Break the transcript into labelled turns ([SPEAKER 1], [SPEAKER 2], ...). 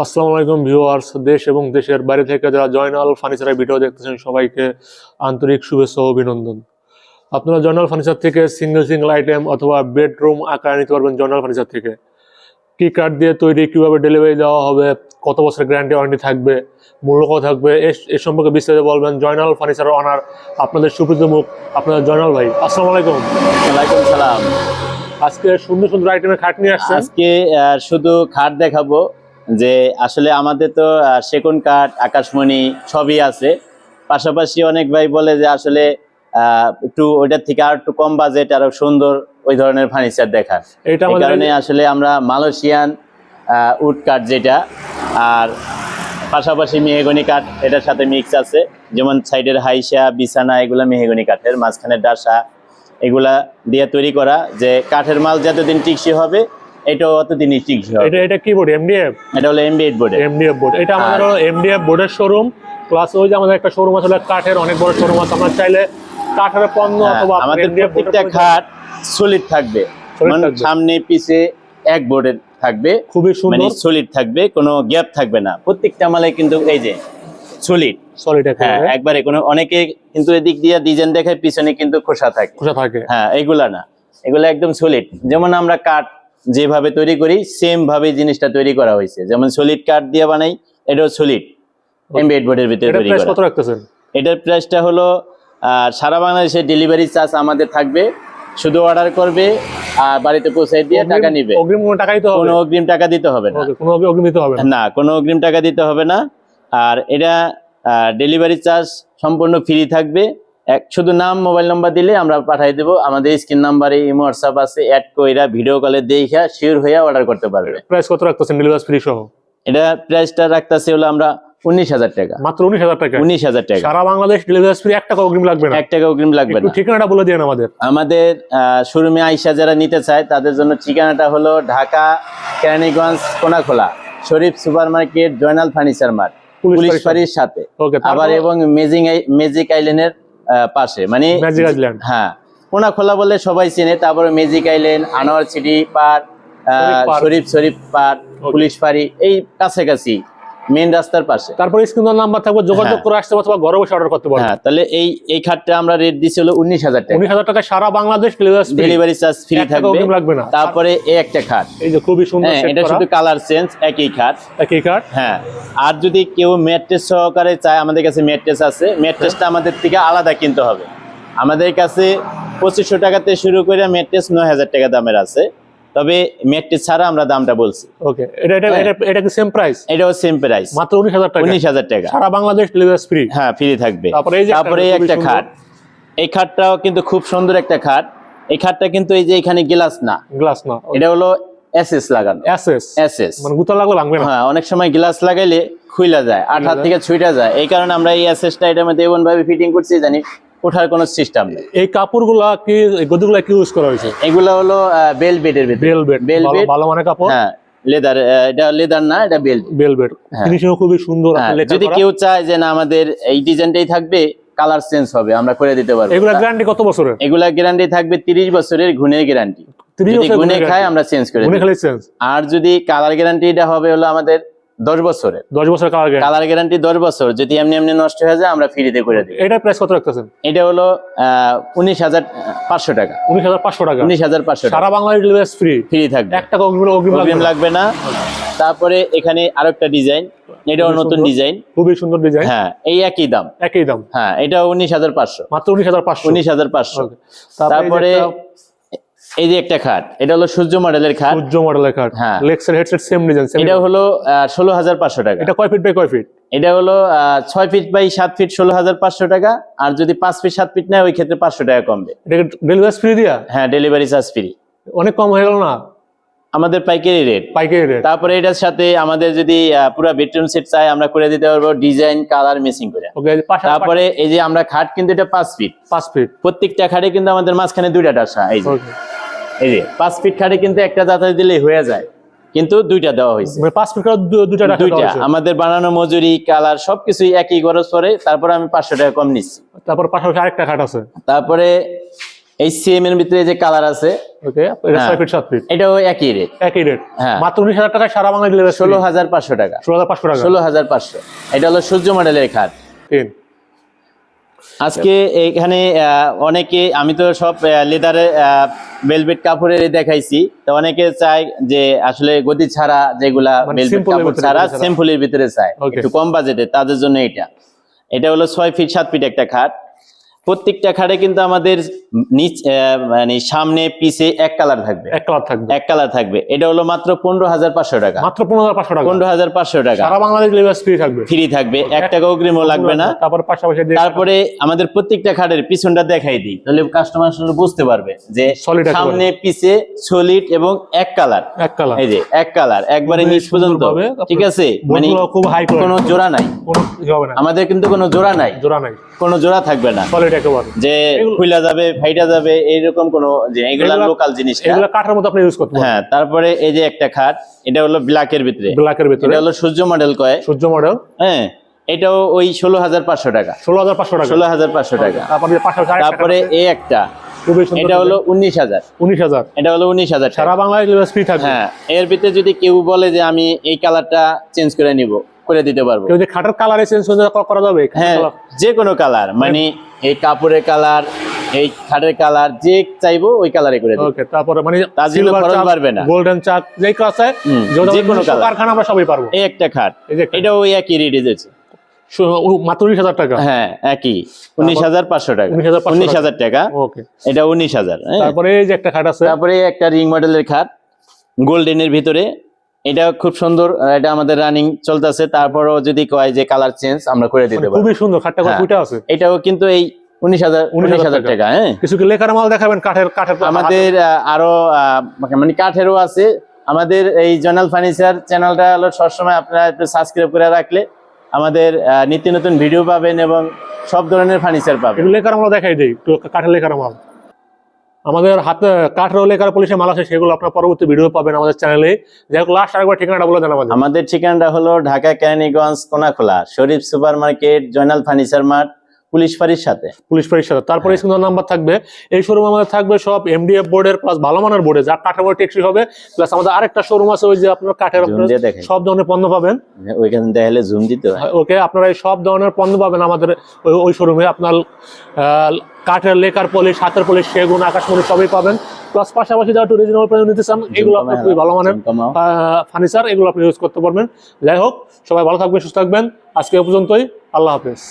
[SPEAKER 1] আসসালামু আলাইকুম ভিউয়ার্স, দেশ এবং দেশের বাইরে থেকে যারা জয়নাল ফার্নিচারের ভিডিও দেখতেছেন সবাইকে আন্তরিক শুভেচ্ছা ও অভিনন্দন। আপনারা জয়নাল ফার্নিচার থেকে সিঙ্গেল আইটেম অথবা বেডরুম আকারে নিতে পারবেন। জয়নাল ফার্নিচার থেকে কি কাঠ দিয়ে তৈরি, কিভাবে ডেলিভারি দেওয়া হবে, কত বছরের গ্যারান্টি ওয়ারেন্টি থাকবে, মূল্য কত থাকবে, এ সম্পর্কে বিস্তারিত বলবেন জয়নাল ফার্নিচারের অনার, আপনাদের সুপরিচিত মুখ, আপনাদের জয়নাল ভাই। আসসালামু আলাইকুম।
[SPEAKER 2] ওয়ালাইকুম সালাম।
[SPEAKER 1] আজকে সুন্দর সুন্দর আইটেমের খাট নিয়ে আসছেন।
[SPEAKER 2] আজকে শুধু খাট দেখাবো, যে আসলে আমাদের তো সেগুন কাঠ, আকাশমণি সবই আছে। পাশাপাশি অনেক ভাই বলে যে আসলে একটু ওইটার থেকে আর একটু কম বাজেট আরো সুন্দর ওই ধরনের ফার্নিচার দেখার, এই কারণে আসলে আমরা মালয়েশিয়ান উড কাঠ যেটা, আর পাশাপাশি মেহগনি কাঠ এটার সাথে মিক্স আছে। যেমন সাইডের হাইসা, বিছানা এগুলা মেহগনি কাঠের, মাঝখানের ডাসা এগুলা দিয়ে তৈরি করা, যে কাঠের মাল যতদিন টিকসই হবে এটাও অতদিনই টিকসই হবে।
[SPEAKER 1] এটা কি বোর্ড? এমডিএফ?
[SPEAKER 2] এটা হলো এমডিএফ বোর্ড।
[SPEAKER 1] এমডিএফ বোর্ড, এটা আমাদের এমডিএফ বোর্ডের শোরুম, প্লাস ওই যে আমাদের একটা শোরুম আছে কাঠের, অনেক বড় শোরুম আছে। আমরা চাইলে কাঠের পণ্য অথবা
[SPEAKER 2] আমাদের প্রত্যেকটা খাট সলিড থাকবে, সামনে পিছে এক বোর্ডের থাকবে,
[SPEAKER 1] খুবই সুন্দর
[SPEAKER 2] সলিড থাকবে, কোনো গ্যাপ থাকবে না। প্রত্যেকটা মালে কিন্তু এই যে সলিড একবারে, কোনো অনেকে কিন্তু এদিক দিয়ে ডিজাইন দেখায়, পিছনে কিন্তু খোসা থাকে। হ্যাঁ, এগুলা না, এগুলা একদম সলিড। যেমন আমরা কাঠ যেভাবে তৈরি করি সেম ভাবে জিনিসটা তৈরি করা হয়েছে। যেমন সলিড কাঠ দিয়ে বানাই, এটাও সলিড এমডিএফ বোর্ডের ভিতরে তৈরি করা।
[SPEAKER 1] কত রাখতেছেন?
[SPEAKER 2] এটার প্রাইসটা হলো সারা বাংলাদেশে ডেলিভারি চার্জ আমাদের থাকবে, শুধু অর্ডার করবে আর বাড়িতে পৌঁছে দিয়ে টাকা নিবে।
[SPEAKER 1] অগ্রিম
[SPEAKER 2] কোনো অগ্রিম টাকা দিতে হবে না। না, কোনো অগ্রিম টাকা দিতে হবে না। আর এটা ডেলিভারি চার্জ সম্পূর্ণ ফ্রি থাকবে। শুধু নাম, মোবাইল নাম্বার দিলে আমরা পাঠিয়ে দেবো। আমাদের স্ক্রিন নাম্বারে ইমো হোয়াটসঅ্যাপ আছে, অ্যাড কইরা ভিডিও কলে দেখে শিওর হয়ে অর্ডার করতে পারবে।
[SPEAKER 1] প্রাইস কত রাখতেছেন ডেলিভারি ফ্রি সহ?
[SPEAKER 2] এটা প্রাইসটা রাখতেছে হলো আমরা 19,000 টাকা।
[SPEAKER 1] মাত্র 19,000 টাকা?
[SPEAKER 2] 19,000 টাকা।
[SPEAKER 1] সারা বাংলাদেশ ডেলিভারি ফ্রি, 1 টাকা অগ্রিম লাগবে না?
[SPEAKER 2] 1 টাকা অগ্রিম লাগবে না।
[SPEAKER 1] ঠিকানাটা বলে দিন আমাদের।
[SPEAKER 2] আমাদের শোরুমে আইসা যারা নিতে চায় তাদের জন্য ঠিকানাটা হলো Dhaka Keraniganj Konakhola Sharif super market, Joynal furniture mart, police ফাঁড়ির সাথে, আবার এবং ম্যাজিক আইল্যান্ডের পাশে, মানে হ্যাঁ কোনাখোলা বলে সবাই চেনে। তারপরে magic island, Anwar city park, Sharif park, police ফাঁড়ি, এই কাছাকাছি মেইন রাস্তার পাশে।
[SPEAKER 1] তারপরে স্ক্রিনে নাম্বার থাকবে, যোগাযোগ করে আসতে অথবা ঘরে বসে অর্ডার করতে পারবেন।
[SPEAKER 2] হ্যাঁ, তাহলে এই খাটটা আমরা রেট দিছি হলো 19,000 টাকা।
[SPEAKER 1] 19,000 টাকা, সারা বাংলাদেশ
[SPEAKER 2] ডেলিভারি চার্জ ফ্রি থাকবে,
[SPEAKER 1] লাগবে না।
[SPEAKER 2] তারপরে এই একটা খাট,
[SPEAKER 1] এই যে খুবই সুন্দর,
[SPEAKER 2] এটা শুধু কালার চেঞ্জ, একই খাট। হ্যাঁ, আর যদি কেউ ম্যাট্রেস সহকারে চায়, আমাদের কাছে ম্যাট্রেস আছে। ম্যাট্রেসটা আমাদের থেকে আলাদা কিনতে হবে। আমাদের কাছে 2500 টাকাতে শুরু করে ম্যাট্রেস 9,000 টাকা দামের আছে, তবে ম্যাট্রেস ছাড়া আমরা দামটা বলছি।
[SPEAKER 1] ওকে, এটা কি সেম প্রাইস?
[SPEAKER 2] এটাও সেম প্রাইস,
[SPEAKER 1] মাত্র 19,000 টাকা।
[SPEAKER 2] 19,000 টাকা,
[SPEAKER 1] সারা বাংলাদেশ ডেলিভারি ফ্রি।
[SPEAKER 2] হ্যাঁ, ফ্রি থাকবে।
[SPEAKER 1] তারপরে
[SPEAKER 2] একটা খাট, এই খাটটাও কিন্তু খুব সুন্দর একটা খাট। এই খাটটা কিন্তু এই যে এখানে গ্লাস না, এটা হলো এসএস লাগানো। এসএস
[SPEAKER 1] মানে গুতা লাগলে ভাঙবে না।
[SPEAKER 2] হ্যাঁ, অনেক সময় গ্লাস লাগাইলে খুইলা যায়, আঠা থেকে ছুইটা যায়। এই কারণে আমরা এই এসএসটা এটার মধ্যে এমন ভাবে ফিটিং করছি জানি ওঠার কোনো সিস্টেম নেই।
[SPEAKER 1] এই কাপড়গুলা কি, গদিগুলা কি ইউজ করা হয়েছে?
[SPEAKER 2] এগুলা হলো বেলভেটের ভিতরে।
[SPEAKER 1] বেলভেট ভালো মানের কাপড়।
[SPEAKER 2] হ্যাঁ, লেদার, এটা লেদার না, এটা বেলভেট।
[SPEAKER 1] ফিনিশিং খুবই সুন্দর।
[SPEAKER 2] যদি কেউ চায় যে না আমাদের এই ডিজাইনটাই থাকবে, কালার চেঞ্জ হবে, আমরা করে দিতে পারবো।
[SPEAKER 1] এগুলা গ্যারান্টি কত বছরের?
[SPEAKER 2] এগুলা গ্যারান্টি থাকবে 30 বছরের গুণের গ্যারান্টি। যদি গুণে খায় আমরা চেঞ্জ করে দিই। আর যদি কালার গ্যারান্টি, এটা হবে হলো আমাদের 10 বছরের।
[SPEAKER 1] 10 বছর
[SPEAKER 2] কালার গ্যারান্টি 10 বছর। যদি এমনি নষ্ট হয়ে যায় আমরা ফ্রিতে করে দিই।
[SPEAKER 1] এটা প্রাইস কত রাখতেছেন?
[SPEAKER 2] এটা হলো 19,500 টাকা।
[SPEAKER 1] 19,500 টাকা।
[SPEAKER 2] 19,500 টাকা।
[SPEAKER 1] সারা বাংলাদেশ ডেলিভারি ফ্রি থাকবে,
[SPEAKER 2] 1 টাকা অগ্রিম লাগবে না। তারপরে এখানে আরেকটা ডিজাইন, এটাও নতুন ডিজাইন,
[SPEAKER 1] খুবই সুন্দর ডিজাইন।
[SPEAKER 2] হ্যাঁ, এই একই দাম। হ্যাঁ, এটাও 19,500,
[SPEAKER 1] মাত্র 19,500।
[SPEAKER 2] তারপরে এই যে একটা খাট, এটা হলো সূর্য মডেলের খাট।
[SPEAKER 1] হ্যাঁ, লেক্সের হেডসেট সেম ডিজাইন।
[SPEAKER 2] এটা হলো 16,500 টাকা।
[SPEAKER 1] এটা কয় ফিট বাই কয় ফিট?
[SPEAKER 2] এটা হলো 6 ফিট বাই 7 ফিট, 16,500 টাকা। আর যদি 5 ফিট 7 ফিট নেয় ওই ক্ষেত্রে 500 টাকা কমবে।
[SPEAKER 1] ডেলিভারি ফ্রি দিয়া?
[SPEAKER 2] হ্যাঁ, ডেলিভারি চার্জ ফ্রি।
[SPEAKER 1] অনেক কম হয়ে গেল না?
[SPEAKER 2] আমাদের পাইকারি রেট। তারপরে এটার সাথে আমাদের যদি পুরো বেডরুম সেট চাই আমরা করে দিতে পারবো, ডিজাইন কালার ম্যাচিং করে। তারপরে এই যে আমরা খাট, কিন্তু এটা 5 ফিট। প্রত্যেকটা খাটে কিন্তু আমাদের মাঝখানে দুইটা ডাসা। এই যে 5 ফিট খাটে কিন্তু একটা দাতা দিলেই হয়ে যায়, কিন্তু দুইটা দেওয়া হয়েছে। 5 ফিট দুইটা। আমাদের বানানো মজুরি, কালার সবকিছুই একই খরচ পড়ে। তারপরে আমি 500 টাকা কম নিচ্ছি।
[SPEAKER 1] তারপর পাশাপাশি আরেকটা খাট আছে।
[SPEAKER 2] তারপরে এই সেম এর ভিতরে যে কালার আছে,
[SPEAKER 1] ওকে, এটা
[SPEAKER 2] হ্যাঁ।
[SPEAKER 1] 6 ফিট 7 ফিট
[SPEAKER 2] এটাও একই রেট,
[SPEAKER 1] একই রেট,
[SPEAKER 2] হ্যাঁ।
[SPEAKER 1] মাত্র 19,000 টাকায় সারা বাংলা ডেলিভারি।
[SPEAKER 2] 16,500 টাকা,
[SPEAKER 1] 16,500 টাকা।
[SPEAKER 2] 16,500। এটা হলো সূর্য মডেলের খাট।
[SPEAKER 1] তিন।
[SPEAKER 2] আজকে এখানে অনেকে, আমি তো সব লেদারে ভেলভেট কাপড়ের দেখাইছি, তো অনেকে চায় যে আসলে গদি ছাড়া যেগুলা
[SPEAKER 1] মানে
[SPEAKER 2] ভেলভেট
[SPEAKER 1] simple এর
[SPEAKER 2] কাপড়
[SPEAKER 1] ভিতরে
[SPEAKER 2] ছাড়া
[SPEAKER 1] গদি ছাড়া।
[SPEAKER 2] সিম্পলের ভিতরে চায়,
[SPEAKER 1] Okay.
[SPEAKER 2] একটু কম বাজেটে, তাদের জন্য এটা হলো 6 ফিট 7 ফিট একটা খাট। প্রত্যেকটা খাটে কিন্তু আমাদের নিচ মানে সামনে পিছে এক কালার থাকবে,
[SPEAKER 1] এক কালার থাকবে,
[SPEAKER 2] এক কালার থাকবে। এটা হলো মাত্র 15,500 টাকা,
[SPEAKER 1] মাত্র 15,500 টাকা।
[SPEAKER 2] 15,500 টাকা
[SPEAKER 1] সারা বাংলাদেশ ডেলিভারি ফ্রি থাকবে,
[SPEAKER 2] ফ্রি থাকবে, 1 টাকা অগ্রিমও লাগবে না।
[SPEAKER 1] তারপর পাশাপাশি
[SPEAKER 2] তারপরে আমাদের প্রত্যেকটা খাটের পিছনটা দেখাই দিই, তাহলে কাস্টমার বুঝতে পারবে যে
[SPEAKER 1] Solid একেবারে।
[SPEAKER 2] সামনে পিছে সলিড এবং এক কালার,
[SPEAKER 1] এক কালার,
[SPEAKER 2] এই যে এক কালার একবারে
[SPEAKER 1] খুবই
[SPEAKER 2] নিচ পর্যন্ত,
[SPEAKER 1] সুন্দরভাবে
[SPEAKER 2] ঠিক আছে, মানে
[SPEAKER 1] বোর্ডগুলো খুব হাই কোয়ালিটি,
[SPEAKER 2] কোনো জোড়া নাই,
[SPEAKER 1] কোনো ই হবে না,
[SPEAKER 2] আমাদের কিন্তু কোনো জোড়া নাই,
[SPEAKER 1] জোড়া নাই,
[SPEAKER 2] কোনো জোড়া থাকবে না
[SPEAKER 1] সলিড একেবারে।
[SPEAKER 2] যে খুইলা যাবে ফাইটা যাবে এইরকম কোনো, যে এগুলা
[SPEAKER 1] এগুলা-
[SPEAKER 2] লোকাল জিনিস না।
[SPEAKER 1] এগুলো কাঠের মতো আপনি ইউজ করতে পারেন।
[SPEAKER 2] হ্যাঁ, তারপরে এই যে একটা খাট, এটা হলো ব্ল্যাকের ভিতরে,
[SPEAKER 1] ব্ল্যাকের ভিতরে,
[SPEAKER 2] এটা হলো সূর্য মডেল কয়,
[SPEAKER 1] সূর্য মডেল,
[SPEAKER 2] হ্যাঁ, এটাও ওই 16,500 টাকা,
[SPEAKER 1] 16,500 টাকা।
[SPEAKER 2] 16,500 টাকা।
[SPEAKER 1] তারপরে পাশাপাশি আরেকটা
[SPEAKER 2] তারপরে
[SPEAKER 1] কাঠ আছে,
[SPEAKER 2] এই একটা,
[SPEAKER 1] খুবই সুন্দর,
[SPEAKER 2] এটা হলো 19,000,
[SPEAKER 1] 19,000,
[SPEAKER 2] এটা হলো 19,000
[SPEAKER 1] সারা
[SPEAKER 2] টাকা।
[SPEAKER 1] বাংলায় ডেলিভারি ফ্রি থাকবে।
[SPEAKER 2] হ্যাঁ, এর ভিতরে যদি কেউ বলে যে আমি এই কালারটা চেঞ্জ করে নিব, করে দিতে পারবো।
[SPEAKER 1] কেউ যে খাটের কালারে চেঞ্জ করা যাবে,
[SPEAKER 2] হ্যাঁ, যে কোনো কালার, মানে এই কাপড়ের কালার, এই খাটের কালার, যে চাইবো ওই কালারে করে দিই।
[SPEAKER 1] ওকে, তারপরে মানে
[SPEAKER 2] তার জন্য খরচ বাড়বে না।
[SPEAKER 1] গোল্ডেন চাক যেই কাজ আছে,
[SPEAKER 2] যে কোনো কালার,
[SPEAKER 1] কারখানা আমরা সবাই পারবো।
[SPEAKER 2] এই একটা খাট,
[SPEAKER 1] এই যে একটা,
[SPEAKER 2] এটাও ওই একই রেটে যাচ্ছে,
[SPEAKER 1] মাত্র 19,000 টাকা।
[SPEAKER 2] হ্যাঁ একই 19,500 টাকা,
[SPEAKER 1] 19,500
[SPEAKER 2] 19,000 টাকা,
[SPEAKER 1] ওকে,
[SPEAKER 2] এটা 19,000।
[SPEAKER 1] তারপরে এই যে একটা খাট আছে,
[SPEAKER 2] তারপরে একটা রিং মডেলের খাট গোল্ডেনের ভিতরে, এটা খুব সুন্দর, এটা আমাদের রানিং চলতেছে। তারপরও যদি কয় যে কালার চেঞ্জ, আমরা করে দিতে
[SPEAKER 1] মানে
[SPEAKER 2] পারবো।
[SPEAKER 1] খুবই সুন্দর খাটটা,
[SPEAKER 2] হ্যাঁ।
[SPEAKER 1] কুইটা আছে,
[SPEAKER 2] এটাও কিন্তু এই 19,000 টাকা। হ্যাঁ,
[SPEAKER 1] কিছু কি লেখার মাল দেখাবেন, কাঠের কাঠের
[SPEAKER 2] আমাদের আরো মানে কাঠেরও আছে। আমাদের এই জয়নাল ফার্নিচার চ্যানেলটা হলো সবসময় আপনারা একটু সাবস্ক্রাইব করে রাখলে আমাদের নিত্য নতুন ভিডিও পাবেন এবং সব ধরনের ফার্নিচার পাবেন।
[SPEAKER 1] একটু লেখার মাল দেখাই দিই, একটু কাঠের লেখার মাল। আমাদের হাতে কাঠের লেখার পলিশের মাল আছে, সেগুলো আপনার পরবর্তী ভিডিও পাবেন আমাদের চ্যানেলে। যাই হোক, লাস্ট আরেকবার ঠিকানাটা বলে দেন আমাদের।
[SPEAKER 2] আমাদের ঠিকানাটা হলো Dhaka Keraniganj Konakhola Sharif super market, Joynal furniture mart, police ফাঁড়ির সাথে।
[SPEAKER 1] পুলিশ পরিষদ। তারপরে স্ক্রিনের নাম্বার থাকবে। এই শোরুম আমাদের থাকবে সব এমডিএফ বোর্ডের প্লাস ভালো মানের বোর্ডে, যা কাঠের মধ্যে টেকসই হবে। প্লাস আমাদের আরেকটা শোরুম আছে, ওই যে আপনার কাঠের
[SPEAKER 2] জুম দিয়ে দেখেন।
[SPEAKER 1] সব ধরনের পণ্য পাবেন।
[SPEAKER 2] ওইখানে দেখালে জুম দিতে হয়।
[SPEAKER 1] ওকে, আপনারা এই সব ধরনের পণ্য পাবেন আমাদের ওই শোরুমে। আপনার কাঠের লেকার পলিশ, হাতের পলিশ, সেগুন, আকাশমণি সবই পাবেন। প্লাস পাশাপাশি যারা একটু রিজনেবল প্রাইসে নিতে চান, এগুলো আপনার খুবই ভালো মানের ফার্নিচার, এগুলো আপনি ইউজ করতে পারবেন। যাই হোক, সবাই ভালো থাকবেন, সুস্থ থাকবেন। আজকে এ পর্যন্তই, আল্লাহ হাফেজ।